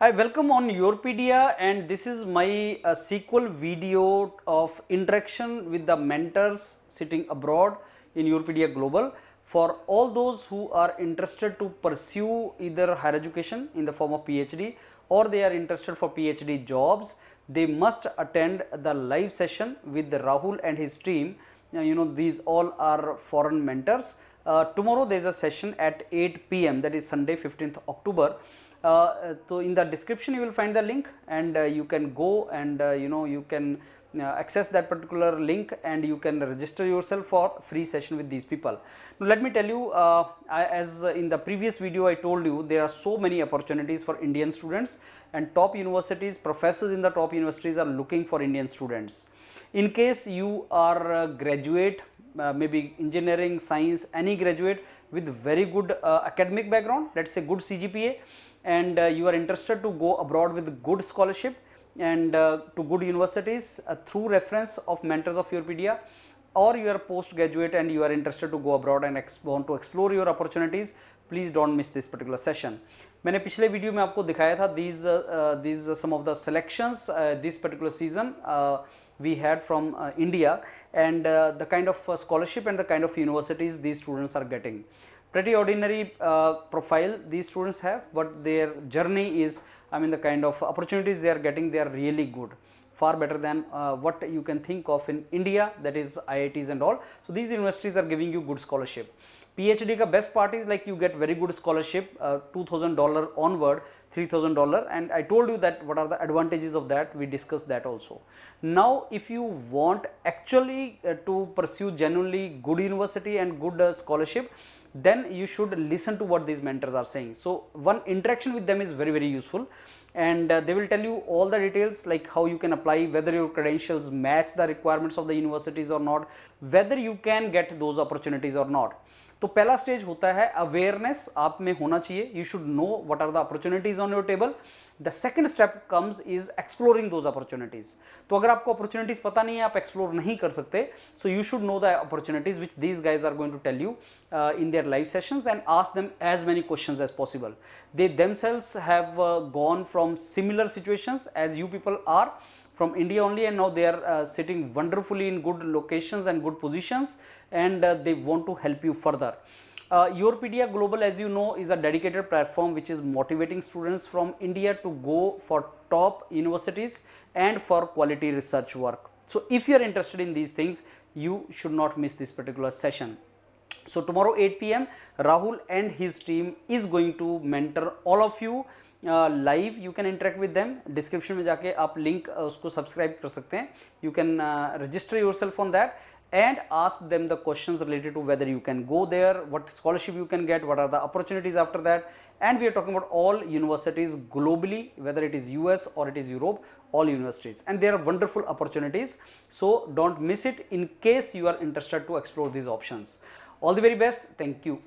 I welcome on YourPedia, and this is my sequel video of interaction with the mentors sitting abroad in YourPedia Global. For all those who are interested to pursue either higher education in the form of PhD or they are interested for PhD jobs, they must attend the live session with Rahul and his team. These all are foreign mentors. Tomorrow there is a session at 8 p.m. that is Sunday 15th October. So in the description you will find the link, and you can go and you can access that particular link and you can register yourself for free session with these people. Now let me tell you, as in the previous video I told you, there are so many opportunities for Indian students, and top universities, professors in the top universities are looking for Indian students. In case you are a graduate, maybe engineering, science, any graduate with very good academic background, let's say good CGPA, and you are interested to go abroad with good scholarship and to good universities through reference of mentors of YourPedia, or you are postgraduate and you are interested to go abroad and want to explore your opportunities, please don't miss this particular session. मैंने पिछले video में आपको दिखाया था these some of the selections this particular season we had from India, and the kind of scholarship and the kind of universities these students are getting. Pretty ordinary profile these students have, but their journey is, the kind of opportunities they are getting, they are really good, far better than what you can think of in India, that is IITs and all. So these universities are giving you good scholarship. PhD ka best part is like you get very good scholarship, $2,000 onward, $3,000, and I told you that what are the advantages of that, we discussed that also. Now if you want actually to pursue genuinely good university and good scholarship, then you should listen to what these mentors are saying. So one interaction with them is very useful, and they will tell you all the details, like how you can apply, whether your credentials match the requirements of the universities or not, whether you can get those opportunities or not. तो पहला stage होता है awareness आप में होना चाहिए, you should know what are the opportunities on your table. The second step comes is exploring those opportunities. तो अगर आपको अपॉर्चुनिटीज पता नहीं है, आप एक्सप्लोर नहीं कर सकते, so you should know the opportunities which these guys are going to tell you in their live sessions, and ask them as many questions as possible. They themselves have gone from similar situations as you people are, from India only, and now they are sitting wonderfully in good locations and good positions, and they want to help you further. YourPedia Global, as you know, is a dedicated platform which is motivating students from India to go for top universities and for quality research work. So if you are interested in these things, you should not miss this particular session. So tomorrow 8 p.m. Rahul and his team is going to mentor all of you live. You can interact with them. Description में जाके आप link उसको subscribe कर सकते हैं. You can register yourself on that and ask them the questions related to whether you can go there, what scholarship you can get, what are the opportunities after that, and we are talking about all universities globally, whether it is US or it is Europe, all universities, and there are wonderful opportunities. So don't miss it in case you are interested to explore these options. All the very best. Thank you.